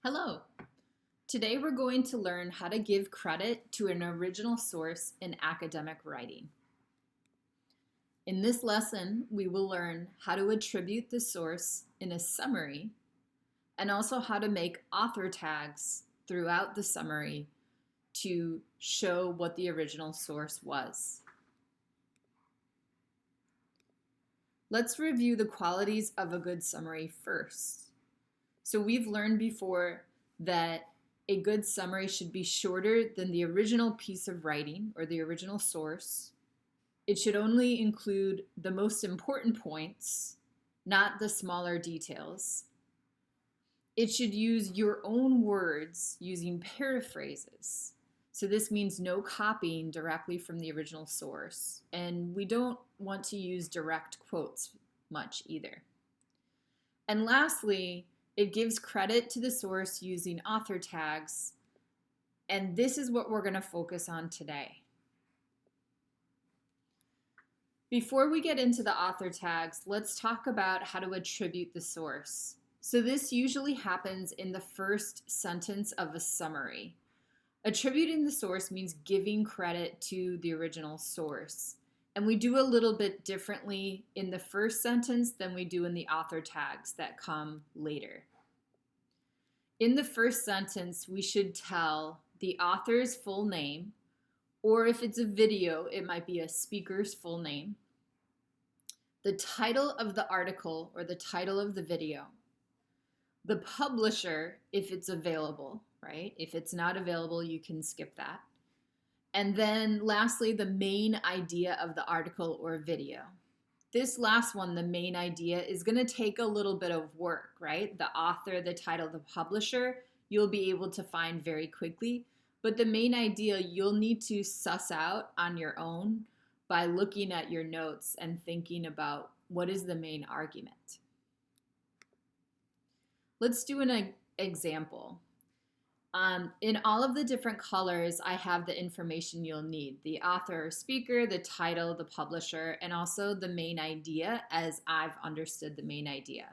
Hello. Today we're going to learn how to give credit to an original source in academic writing. In this lesson, we will learn how to attribute the source in a summary and also how to make author tags throughout the summary to show what the original source was. Let's review the qualities of a good summary first. So we've learned before that a good summary should be shorter than the original piece of writing or the original source. It should only include the most important points, not the smaller details. It should use your own words using paraphrases. So this means no copying directly from the original source. And we don't want to use direct quotes much either. And lastly, it gives credit to the source using author tags, and this is what we're going to focus on today. Before we get into the author tags, let's talk about how to attribute the source. So this usually happens in the first sentence of a summary. Attributing the source means giving credit to the original source. And we do a little bit differently in the first sentence than we do in the author tags that come later. In the first sentence, we should tell the author's full name, or if it's a video, it might be a speaker's full name, the title of the article or the title of the video, the publisher if it's available, right? If it's not available, you can skip that. And then lastly, the main idea of the article or video. This last one, the main idea, is going to take a little bit of work, right? The author, the title, the publisher, you'll be able to find very quickly. But the main idea, you'll need to suss out on your own by looking at your notes and thinking about what is the main argument. Let's do an example. In all of the different colors, I have the information you'll need. The author or speaker, the title, the publisher, and also the main idea as I've understood the main idea.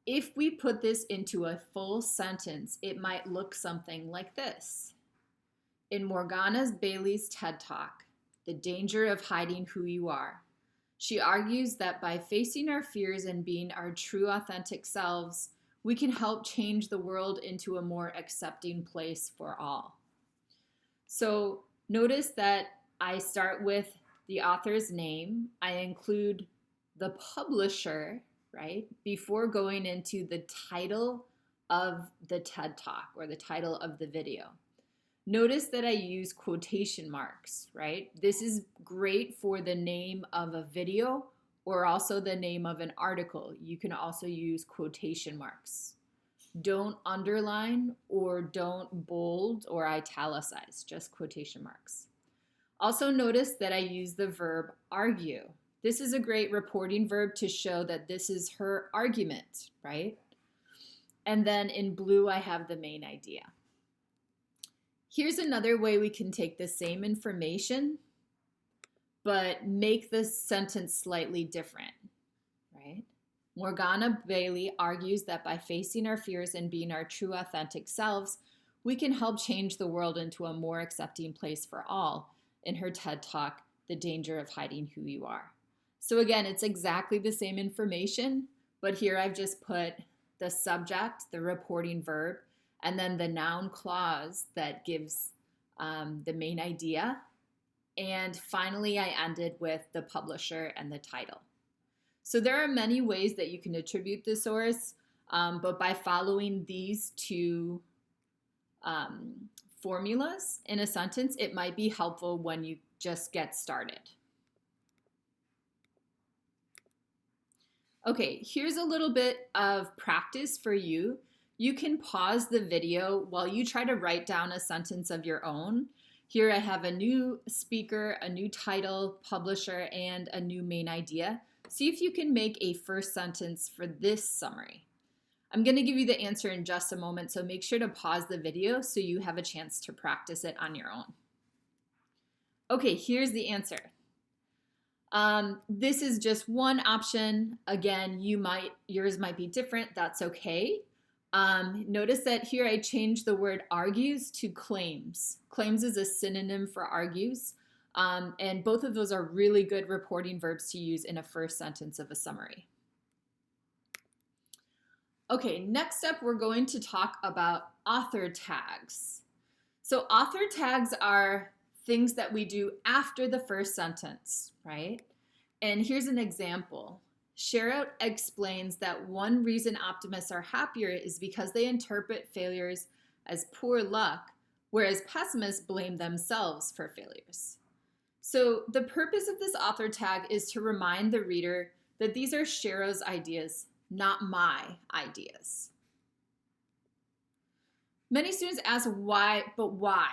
If we put this into a full sentence, it might look something like this. In Morgana Bailey's TED Talk, The Danger of Hiding Who You Are, she argues that by facing our fears and being our true authentic selves, we can help change the world into a more accepting place for all. So notice that I start with the author's name. I include the publisher, right, before going into the title of the TED Talk or the title of the video. Notice that I use quotation marks, right? This is great for the name of a video or also the name of an article. You can also use quotation marks. Don't underline or don't bold or italicize, just quotation marks. Also notice that I use the verb argue. This is a great reporting verb to show that this is her argument, right? And then in blue, I have the main idea. Here's another way we can take the same information but make the sentence slightly different, right? Morgana Bailey argues that by facing our fears and being our true authentic selves, we can help change the world into a more accepting place for all in her TED Talk, The Danger of Hiding Who You Are. So again, it's exactly the same information, but here I've just put the subject, the reporting verb, and then the noun clause that gives the main idea. And finally, I ended with the publisher and the title. So there are many ways that you can attribute the source, but by following these two formulas in a sentence, it might be helpful when you just get started. Okay, here's a little bit of practice for you. You can pause the video while you try to write down a sentence of your own. Here I have a new speaker, a new title, publisher, and a new main idea. See if you can make a first sentence for this summary. I'm going to give you the answer in just a moment, so make sure to pause the video so you have a chance to practice it on your own. Okay, here's the answer. This is just one option. Again, yours might be different. That's okay. Notice that here I changed the word argues to claims. Claims is a synonym for argues. And both of those are really good reporting verbs to use in a first sentence of a summary. Okay, next up we're going to talk about author tags. So author tags are things that we do after the first sentence, right? And here's an example. Sherrout explains that one reason optimists are happier is because they interpret failures as poor luck, whereas pessimists blame themselves for failures. So the purpose of this author tag is to remind the reader that these are Sherrow's ideas, not my ideas. Many students ask why, but why,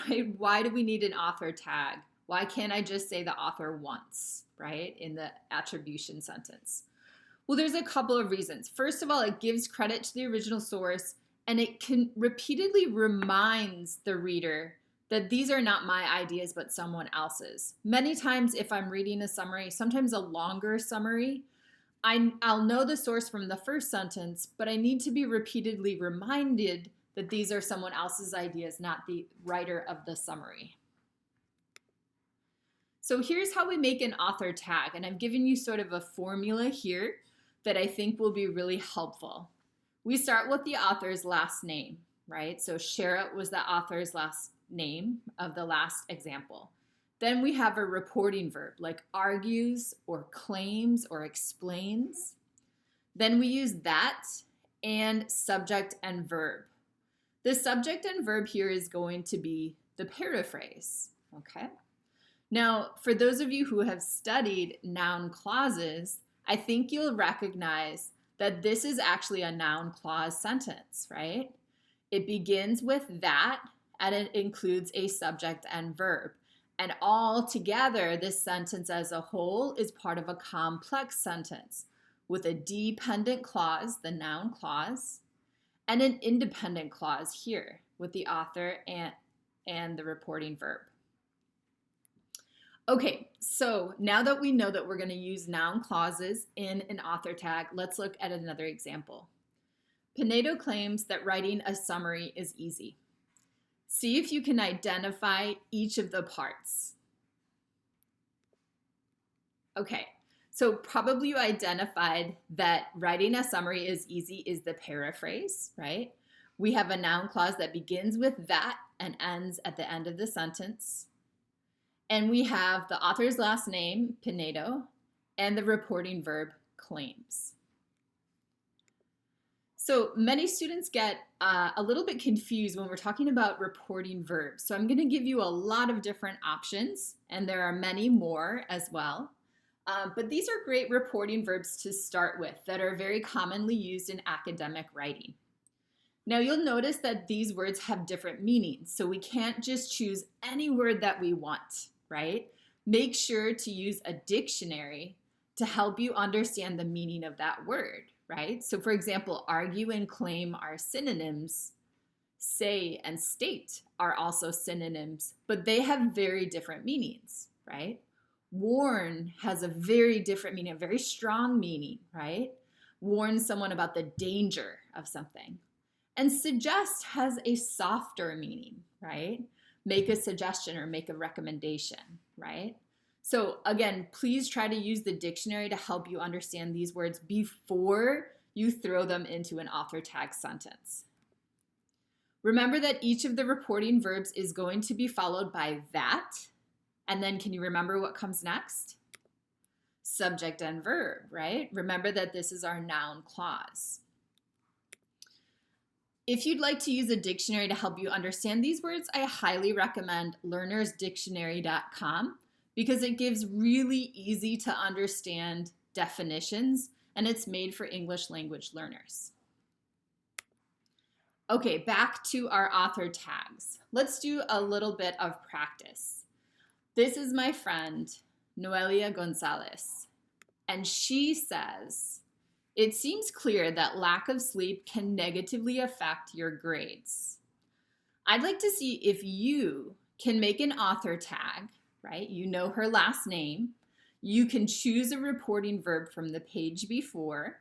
right? Why do we need an author tag? Why can't I just say the author once, right, in the attribution sentence? Well, there's a couple of reasons. First of all, it gives credit to the original source, and it can repeatedly reminds the reader that these are not my ideas, but someone else's. Many times if I'm reading a summary, sometimes a longer summary, I'll know the source from the first sentence, but I need to be repeatedly reminded that these are someone else's ideas, not the writer of the summary. So here's how we make an author tag, and I've given you sort of a formula here that I think will be really helpful. We start with the author's last name, right? So Sherrout was the author's last name of the last example. Then we have a reporting verb like argues or claims or explains. Then we use that and subject and verb. The subject and verb here is going to be the paraphrase, okay? Now, for those of you who have studied noun clauses, I think you'll recognize that this is actually a noun clause sentence, right? It begins with that, and it includes a subject and verb. And all together, this sentence as a whole is part of a complex sentence with a dependent clause, the noun clause, and an independent clause here with the author and the reporting verb. Okay, so now that we know that we're going to use noun clauses in an author tag, let's look at another example. Pinedo claims that writing a summary is easy. See if you can identify each of the parts. Okay, so probably you identified that writing a summary is easy is the paraphrase, right? We have a noun clause that begins with that and ends at the end of the sentence. And we have the author's last name, Pinedo, and the reporting verb, claims. So many students get a little bit confused when we're talking about reporting verbs. So I'm going to give you a lot of different options, and there are many more as well. But these are great reporting verbs to start with that are very commonly used in academic writing. Now you'll notice that these words have different meanings, so we can't just choose any word that we want, right? Make sure to use a dictionary to help you understand the meaning of that word, right? So for example, argue and claim are synonyms. Say and state are also synonyms, but they have very different meanings, right? Warn has a very different meaning, a very strong meaning, right? Warn someone about the danger of something. And suggest has a softer meaning, right? Make a suggestion or make a recommendation, right? So again, please try to use the dictionary to help you understand these words before you throw them into an author tag sentence. Remember that each of the reporting verbs is going to be followed by that. And then can you remember what comes next? Subject and verb, right? Remember that this is our noun clause. If you'd like to use a dictionary to help you understand these words, I highly recommend learnersdictionary.com because it gives really easy to understand definitions and it's made for English language learners. Okay, back to our author tags. Let's do a little bit of practice. This is my friend, Noelia Gonzalez, and she says, it seems clear that lack of sleep can negatively affect your grades. I'd like to see if you can make an author tag, right? You know her last name. You can choose a reporting verb from the page before.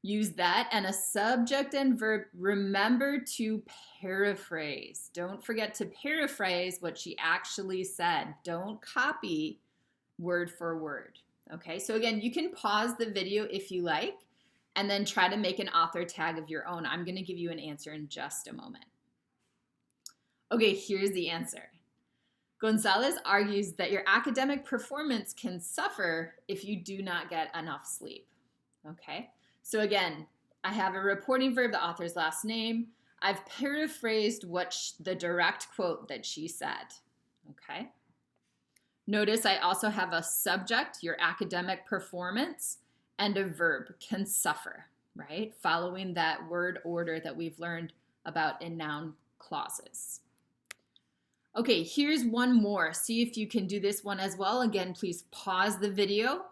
Use that and a subject and verb. Remember to paraphrase. Don't forget to paraphrase what she actually said. Don't copy word for word. Okay, so again, you can pause the video if you like and then try to make an author tag of your own. I'm going to give you an answer in just a moment. Okay, here's the answer. Gonzalez argues that your academic performance can suffer if you do not get enough sleep. Okay, so again, I have a reporting verb, the author's last name. I've paraphrased what the direct quote that she said. Okay. Notice I also have a subject, your academic performance, and a verb, can suffer, right? Following that word order that we've learned about in noun clauses. Okay, here's one more. See if you can do this one as well. Again, please pause the video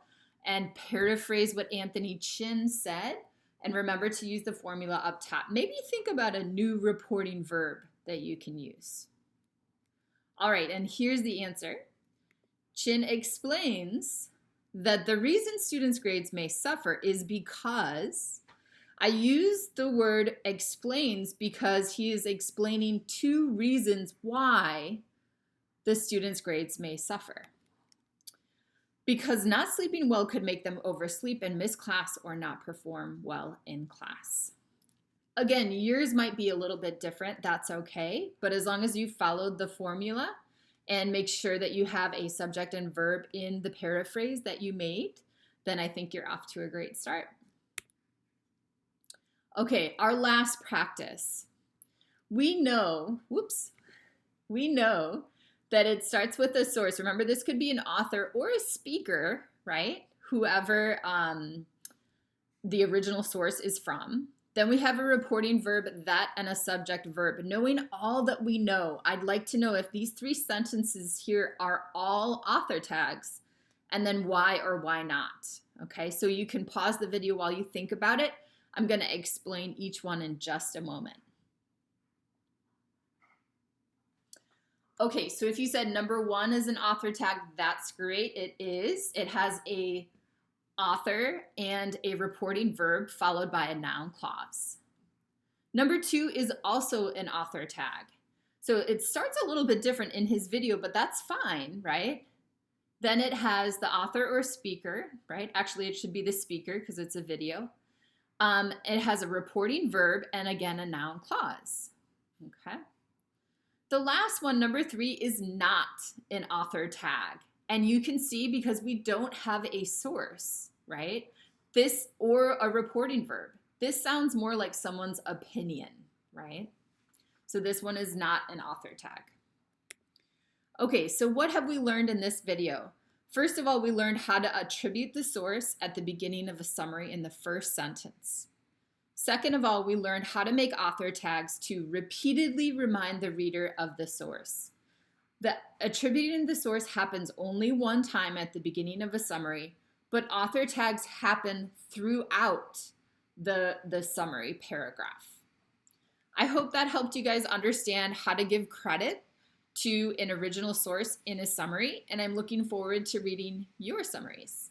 and paraphrase what Anthony Chin said. And remember to use the formula up top. Maybe think about a new reporting verb that you can use. All right, and here's the answer. Chin explains that the reason students' grades may suffer is because, I use the word explains because he is explaining two reasons why the students' grades may suffer. Because not sleeping well could make them oversleep and miss class or not perform well in class. Again, yours might be a little bit different. That's okay. But as long as you followed the formula and make sure that you have a subject and verb in the paraphrase that you made, then I think you're off to a great start. Okay, our last practice. We know that it starts with a source. Remember, this could be an author or a speaker, right? Whoever the original source is from. Then we have a reporting verb, that, and a subject verb. Knowing all that we know, I'd like to know if these three sentences here are all author tags, and then why or why not. Okay, so you can pause the video while you think about it. I'm going to explain each one in just a moment. Okay, so if you said number one is an author tag, that's great. It is. It has a author and a reporting verb followed by a noun clause. Number two is also an author tag. So it starts a little bit different in his video, but that's fine, right? Then it has the author or speaker, right? Actually, it should be the speaker because it's a video. It has a reporting verb and again, a noun clause, okay? The last one, number three, is not an author tag. And you can see because we don't have a source, right? This or a reporting verb. This sounds more like someone's opinion, right? So this one is not an author tag. Okay, so what have we learned in this video? First of all, we learned how to attribute the source at the beginning of a summary in the first sentence. Second of all, we learned how to make author tags to repeatedly remind the reader of the source. The attributing the source happens only one time at the beginning of a summary, but author tags happen throughout the summary paragraph. I hope that helped you guys understand how to give credit to an original source in a summary, and I'm looking forward to reading your summaries.